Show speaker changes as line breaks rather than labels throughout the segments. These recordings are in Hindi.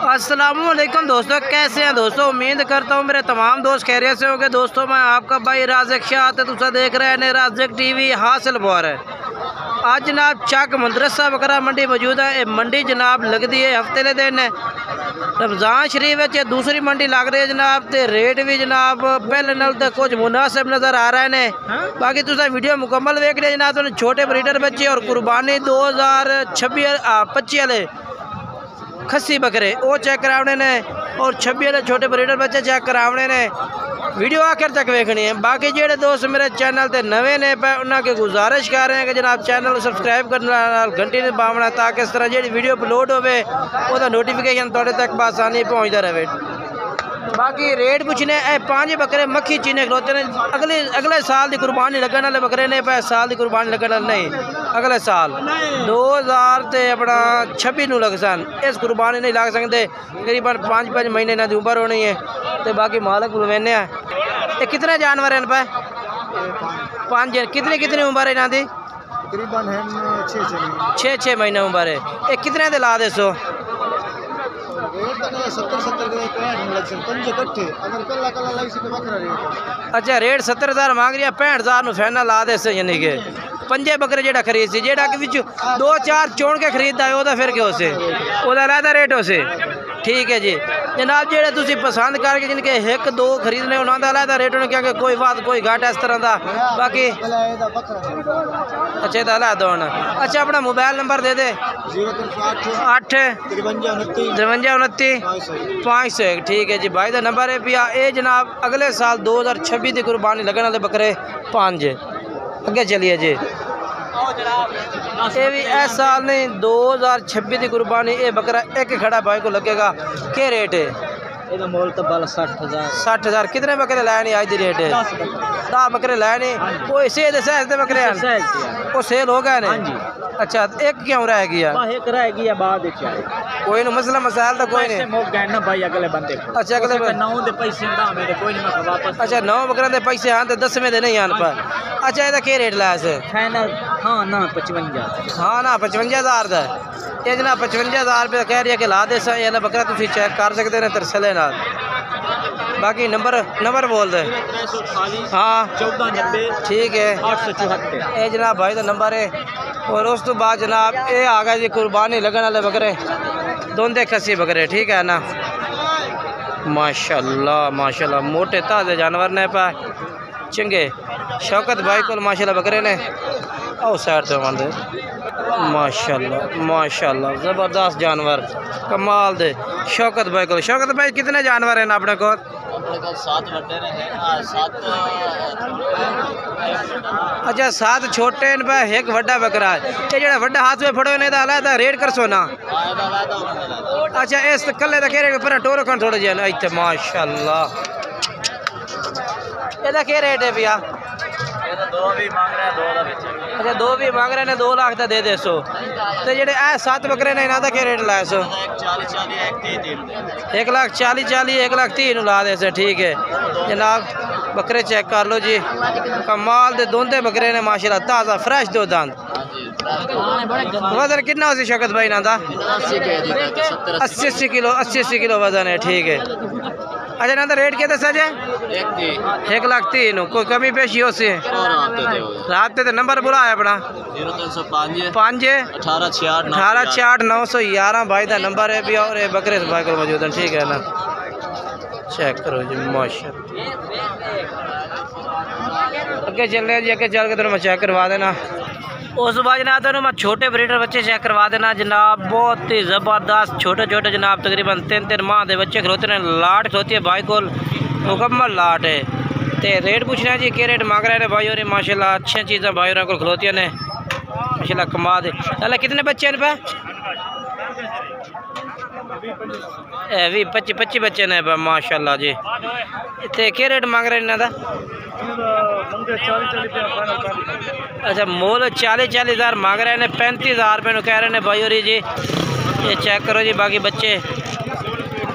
अस्सलामुअलैकुम दोस्तों, कैसे हैं दोस्तों। उम्मीद करता हूँ मेरे तमाम दोस्त खैरियत से होंगे। दोस्तों मैं आपका भाई राज़िक शाह तुसा देख रहे हैं राज़िक टीवी हासिल बोर है। आज जनाब चक मदरसा बकरा मंडी मौजूद है। ये मंडी जनाब लगती है हफ्ते के दिन रमज़ान शरीफ है। दूसरी मंडी लग रही है जनाब, तो रेट भी जनाब पहले नाल तो कुछ मुनासिब नज़र आ रहे हैं। बाकी तुसा वीडियो मुकम्मल देख लिया जनाब। तो छोटे ब्रीडर बच्चे और कुर्बानी 2026-25 वाले खस्सी बकरे वो चेक कराने ने और 26 वाले छोटे ब्रीडर बच्चे चेक कराने ने। वीडियो आखिर तक देखनी है। बाकी जेडे दोस्त मेरे चैनल ते नवे ने पे उन्होंने गुजारिश कर रहे हैं कि जनाब चैनल सब्सक्राइब करना, घंटी ने पावना, ताकि इस तरह जी वीडियो अपलोड होवे वो नोटिफिकेशन थोड़े तक बासानी पहुँचता रहे। बाकी रेट पूछने 5 बकरे मक्खी चीने खलोते ने। अगले साल की कुर्बानी लगने वाले बकरे ने पे साल की कुर्बानी लगने वाले नहीं, अगले साल 2026 नू लग सन। इस कुर्बानी नहीं लग सकते, तकरीबन 5 महीने इन्हों की उम्र होनी है। तो बाकी मालक बुलवेने ये कितने जानवर हैं पे 5 कितनी उम्र है इन्हों की? तकरीबन 6 महीने उम्र है। ये कितने दे ला दे सो? अच्छा रेट 70,000 मांग रही है, 65,000 फाइनल ला दे से। यानी कि 5 बकरे जेड़ा खरीद सी, जेड़ा कि 2-4 चोण के खरीदता है वो फिर क्यों से अलहदा रेट हो से। ठीक है जी जनाब, जेड़े तुसी पसंद करके जिनके 1-2 खरीदने उन्होंने अलहदा रेट होने, क्योंकि कोई बात कोई घाट इस तरह का। बाकी अच्छा तो अलहदा होना। अच्छा अपना मोबाइल नंबर दे दे। 8 53 29 501। ठीक है जी भाई का नंबर है पिया। ये जनाब अगले साल 2026 की कुर्बानी लगने वाले बकरे 5 अगे चलिए जी। ये भी इस साल नहीं 2026 की कुर्बानी। ये बकरा एक खड़ा भाई को लगेगा। क्या रेट है? मोल तो 60,000। कितने बकरे लाए नहीं आज की रेट है? 10 बकरे लाए नहीं। कोई सेल दे बकरे वो सेल हो गए नहीं। अच्छा एक क्यों रह गया? एक रह गया बाद कोई नहीं, मसला मसाइल तो कोई नहीं भाई अगले बंदे। अच्छा अगले 9 दे पैसे कोई नहीं मैं वापस। अच्छा 9 बकरे दे पैसे हाँ तो 10वें दे नहीं आने पर। अच्छा ਇਹਦਾ क्या रेट लाया से? फाइनल हाँ ना 55। हाँ ना 55,000 का ये जनाब 55,000 रुपये कह रही है कि ला दे सा। ये बकरा तुम चेक कर सकते हैं तरसले नाल। बाकी नंबर बोल दे। हाँ 1490। ठीक है 874। ये जनाब भाई का नंबर है। और उस तो बाद जनाब ये आ गया जी कुर्बानी लगने वाले बकरे दोंदे खस्सी बकरे। ठीक है ना, माशाल्लाह माशाल्लाह मोटे ताज़े जानवर ने पा चंगे। शौकत भाई को माशाल्लाह बकरे ने आओ साइड से मान दे। माशाल्लाह माशाल्लाह ज़बरदस्त जानवर कमाल दे शौकत भाई को। शौकत भाई कितने जानवर हैं अपने को? 7 बड़े ने 7। अच्छा 7 छोटे पे एक बड़ा बकरा है। ये जो बड़ा हाथ में फड़ो ने अलहदा रेट कर सो ना। अच्छा इस कले का कह रहे पर टोर खन थोड़े जे इतने माशाल्लाह। ਇਹਦਾ क्या रेट है भैया? अच्छा 2 भी मांग रहे हैं, 2 लाख का दे दे सो। तो जेडे 7 बकरे ने इन्हों का क्या रेट लाया सो? 1,40,000 1,30,000 ला दे से। ठीक है जनाब बकरे चेक कर लो जी, कमाल दे दोंदे बकरे ने माशाल्लाह ताज़ा फ्रेश दो दांत। वजन कितना हो शौकत भाई इन्हों का? 80 किलो वजन है। ठीक है अच्छा इन्हों रेट क्या दसा जे? 1,30,000। कोई कमी पेशी हो सी रात ते नंबर बुला है अपना 5 1866 911 भाई का नंबर है भी। और ये बकरे भाई को मौजूद है। ठीक है ना, चेक करो जी माशाल्लाह। अगे चलने जी, अगे चल के मैं चेक करवा देना। उस बाद जनाब तो मैं छोटे ब्रीडर बच्चे चेक करवा देना जनाब। बहुत ही ज़बरदस्त छोटे छोटे जनाब तकरीबन 3-3 माह के बच्चे खलोते हैं। लाट खलोती है भाई को मुकम्मल लाट है। तो रेट पूछना जी क्या रेट मांग रहे हैं भाई। और माशाल्लाह अच्छी चीज़ें भाई और खलोती ने माशाल्लाह कमाल है। चल कितने बच्चे हैं पे? 25 बच्चे ने माशाल्लाह जी। इतने क्या रेट मांग रहे हैं इन्हों का? अच्छा मोल 40,000 मांग रहे हैं, 35,000 रुपये कह रहे हैं भाई। और जी ये चेक करो जी बाकी बच्चे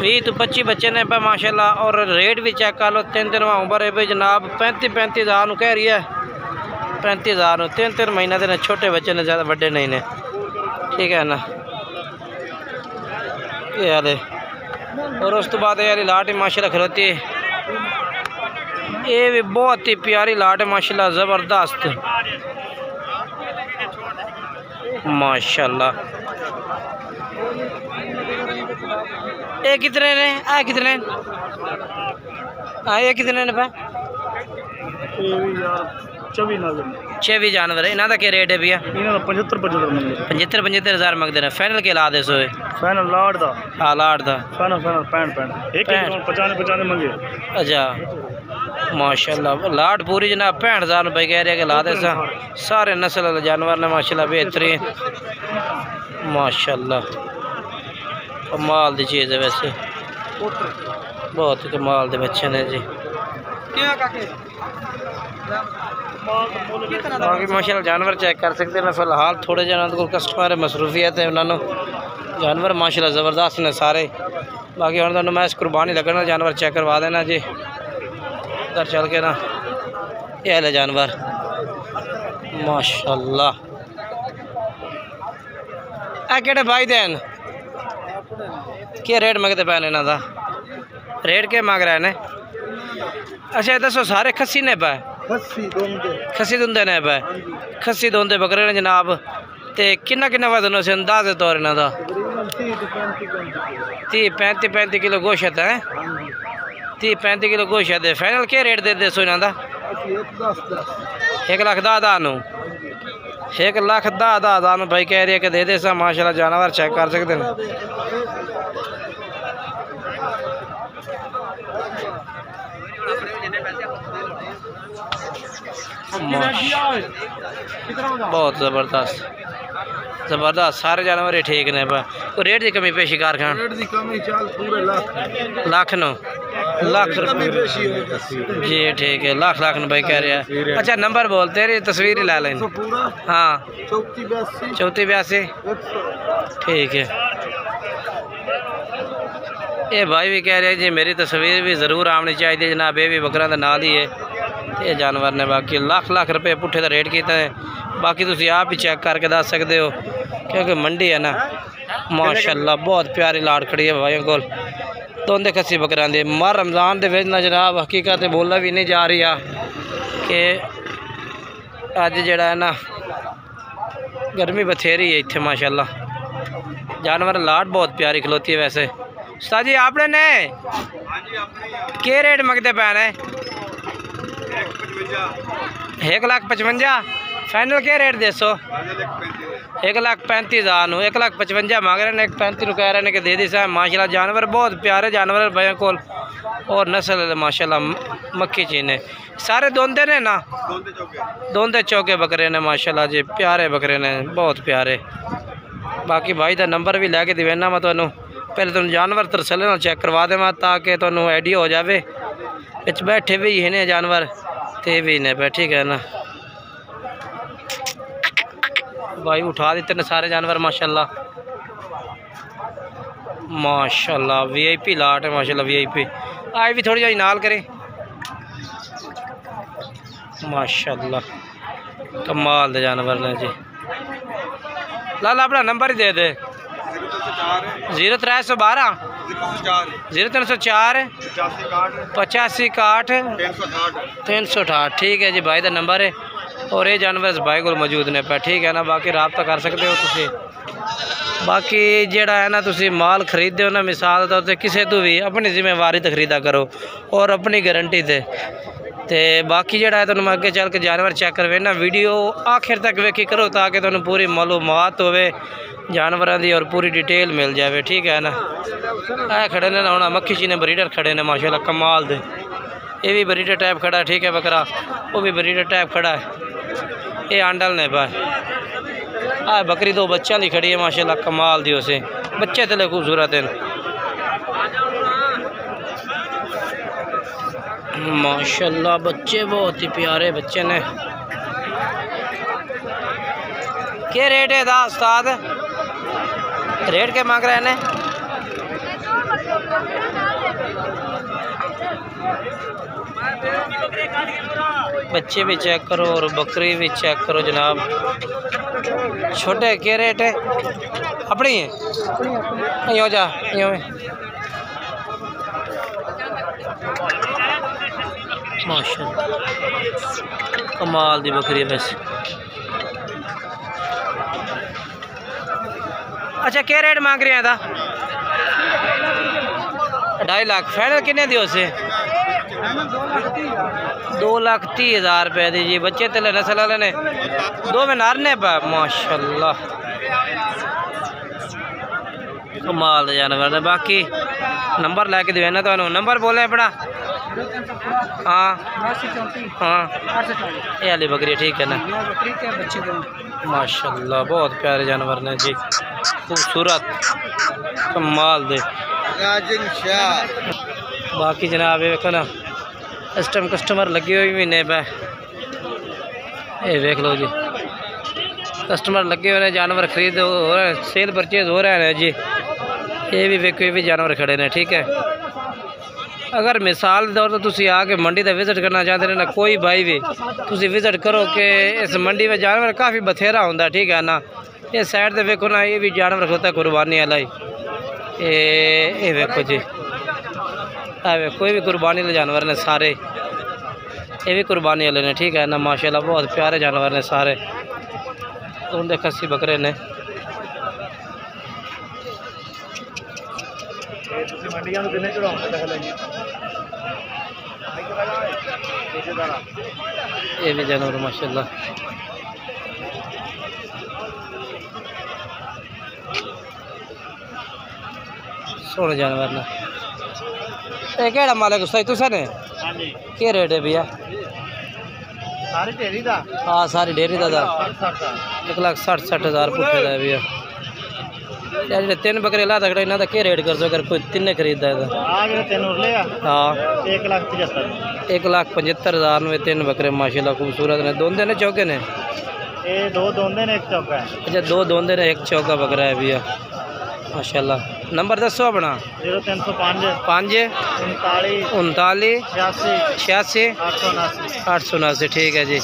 20 तो 25 बच्चे ने पे माशाल्लाह। और रेट भी चेक कर लो 3 उम्र है भाई जनाब। 35,000 कह रही है। 35,000 3 महीने के छोटे बच्चे ने, ज़्यादा बड़े नहीं ने। ठीक है ना। ये हाले और उस तो बाद यार लाट माशाल्लाह खलोती है, ये भी बहुत ही प्यारी लाट है माशाल्लाह, ज़बरदस्त माशाल्लाह। ये कितने ने, आ कितने, हाँ ये कितने ने पे? 24 जानवर है। इन्हों का क्या रेट है भैया? 75 हज़ार मंगते हैं। फाइनल के ला दे सो?
फाइनल लाट दा।
हाँ लाट दा।
फाइनल 65 मंगे।
अच्छा माशाल्लाह लाट पूरी जनाब 65,000 रुपये कह रहे हैं कि ला दे सा। सारे नस्ल जानवर ने माशाल्लाह बेहतरीन माशाल्लाह, कमाल दी चीज़ है वैसे, बहुत ही कमाल के बच्चे ने जी। बाकी माशाल्लाह जानवर चेक कर सकते हैं। फिलहाल थोड़े जन को कस्टमर मसरूफियत है, उन्होंने जानवर माशाल्लाह ज़बरदस्त ने सारे। बाकी हम तो मैं इस कुर्बानी लगना जानवर चेक करवा देना जी उधर चल के ना। ये है जानवर माशाल्लाह। केड़े भाई देन क्या रेट मंगते पैन इन्हों का? रेट क्या मंग रहे हैं? अच्छा दसो सारे खस्सी ने पे? खस्सी दुंदे ने पे? खस्सी दुंदे बकरे ने जनाब। तो किन्ना किन्ना वजन उस अंदाजे तौर इन्हों का? 30-35 किलो गोश्त है। 30-35 किलो गोश्त है। फाइनल क्या रेट दे दसो इन्हों का? 1,10,000 1,10,000 भाई कह रही है कि दे दे सा। माशाल्लाह जानवर चेक कर सकते हैं। बहुत ज़बरदस्त ज़बरदस्त सारे जानवर ही ठीक ने। रेट की कमी पेशी कारखान लाख नो लाख जी ठीक है। लाख भाई कह रहे हैं। अच्छा नंबर बोल, तेरी तस्वीर ही ला लें। हाँ 3482 ठीक है। ये भाई भी कह रहे हैं जी मेरी तस्वीर भी ज़रूर आनी चाहिए जनाब। ये भी बकरा का नाल ही है ये जानवर ने। बाकी लाख रुपये पुट्ठे का रेट किया है। बाकी तुम आप ही चेक करके दस सकते हो क्योंकि मंडी है ना। माशाल्लाह बहुत प्यारी लाट खड़ी है भाइयों को। दोंदे खस्सी बकरा दे मार रमज़ान के ना जनाब हकीकत बोला भी नहीं जा रही है कि अज जड़ा है ना गर्मी बथेरी है इतने माशाल्लाह। जानवर लाट बहुत प्यारी खलोती है। वैसे उस्ताद जी आपने ने क्या रेट मंगते पैन है? 1,55,000 फाइनल क्या रेट दसो? 1,35,000 1,55,000 मांग रहे हैं। 1,35 कह रहे हैं कि दे दी साहब। माशाल्लाह जानवर बहुत प्यारे जानवर भाई को और नस्ल माशाल्लाह मक्खी चीने सारे दोंदे ने ना। दोंदे चौके बकरे ने माशाल्लाह जी, प्यारे बकरे ने बहुत प्यारे। बाकी भाई का नंबर भी लैके देना मैं तुहानू। पहले तुम जानवर तरसले ना चेक करवा देव ताकि तुहानू आइडिया हो जाए। बिच बैठे भी है ने जानवर ते भी ने पे, ठीक है ना भाई। उठा देते ने सारे जानवर माशाल्लाह माशाल्लाह। VIP लाट है माशाल्लाह VIP। आज भी थोड़ी जी नाल करें माशाल्लाह कमाल दे जानवर ने जी। लाला अपना नंबर ही दे दे। 0312 0304 85 368 ठीक है जी भाई का नंबर है। और ये जानवर भाई को मौजूद ने पे, ठीक है ना। बाकी रब्ता कर सकते हो तुसी। बाकी जेड़ा है ना तुसी माल खरीदते हो ना मिसाल तौर पर किसी तो भी अपनी जिम्मेवारी तो खरीदा करो और अपनी गारंटी से। तो बाकी जेड़ा है तुम अगे चल के जानवर चेक करवे ना वीडियो आखिर तक वेखी करो ताकि तुम पूरी मालूमात होवे जानवरों की और पूरी डिटेल मिल जाए, ठीक है ना। ऐ खड़े ने ना मक्खी चीने ब्रीडर खड़े ने माशाल्लाह कमाल दे। ये भी ब्रीडर टाइप खड़ा है, ठीक है बकरा वो भी ब्रीडर टाइप खड़ा है। ये आंडल ने भाई आ बकरी दो बच्चा ली खड़ी है माशाल्लाह कमाल दी। उसे बच्चे तले खूबसूरत हैं माशाल्लाह। बच्चे बहुत ही प्यारे बच्चे ने। क्या रेट है दा उस्ताद? रेट क्या मांग रहे हैं? बच्चे भी चेक करो और बकरी भी चेक करो जनाब। छोटे क्या रेट है? अपनी है यो जा यो माशाअल्लाह कमाल दी बकरी है वैसे। अच्छा क्या रेट मांग रहे हैं था? 2.5 लाख फाइनल किन्ने दियो से? 2,30,000 रुपये दी जी। बच्चे तेले नस्ल वाले ने दो में नारने पा माशाअल्लाह कमाल दे जानवर ने। बाकी नंबर लैके देना तो नंबर बोले अपना। हाँ हाँ ये वाली बकरी ठीक है ना माशाअल्लाह बहुत प्यारे जानवर ने जी खूबसूरत कमाल दे। बाकी जनाब ये देखो ना इस टाइम कस्टमर लगे हुए महीने पे ये देख लो जी कस्टमर लगे हुए हैं जानवर खरीद हो रहे हैं सेल परचेज हो रहे हैं जी। ये भी देखो ये भी जानवर खड़े ने ठीक है। अगर मिसाल दौर तो तुसी आके मंडी का विजिट करना चाहते हैं ना कोई भाई भी तुसी विजिट करो कि इस मंडी में जानवर काफ़ी बथेरा होंगे ठीक है ना। ये साइड से देखो ना ये भी जानवर होता है कुर्बानी वाला ही। ये देखो जी कोई भी कुर्बानी वाले जानवर ने सारे ये भी कुर्बानी वाले ने ठीक है ना माशाल्लाह बहुत प्यारे जानवर ने सारे। तो उनके खस्सी बकरे ने ये भी जानवर माशाल्लाह सोने जानवर ने। केड़ा मालिक सही तुसा ने क्या रेट है भैया?
सारी ढेरी दा
हाँ सारी डेयरी का 1,60,000 पुट्ठे का है भैया। यार जो 3 बकरे ला तकड़ा इन्हों का क्या रेट कर सो अगर कोई 3 खरीदता है तो? हाँ 1,75,000 में 3 बकरे माशाल्लाह खूबसूरत ने। दोंदे ने चौके ने?
दो दोंदे ने एक चौका है।
अच्छा 2 दोंदे ने 1 चौका बकरा है भैया माशाल्लाह। नंबर दसो अपना।
0305
39 86
879
879 ठीक है जी।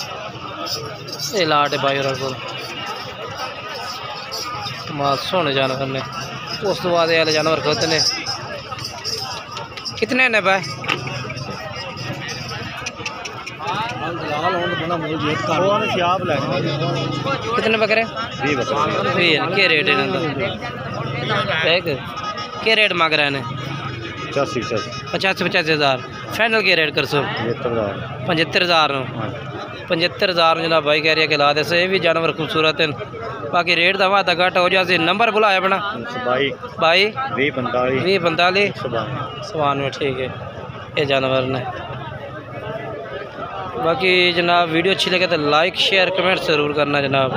ये लाट है भाई और को मां सोने जानवर ने। उस तो बाद वाले जानवर खुद ने कितने ने भाई? कितने बकरे? 20 क्या रेट है इन्होंने? क्या रेट मांग रहे हैं? 85,000 फाइनल क्या रेट कर सो? 75,000 75,000 जनाब भाई कह रही है कि ला दे से। ये भी जानवर खूबसूरत है। बाकी रेट दवा तो घट हो जाए। नंबर बुलाया अपना 22 45 92 ठीक है ये जानवर ने। बाकी जनाब वीडियो अच्छी लगे तो लाइक शेयर कमेंट ज़रूर करना जनाब।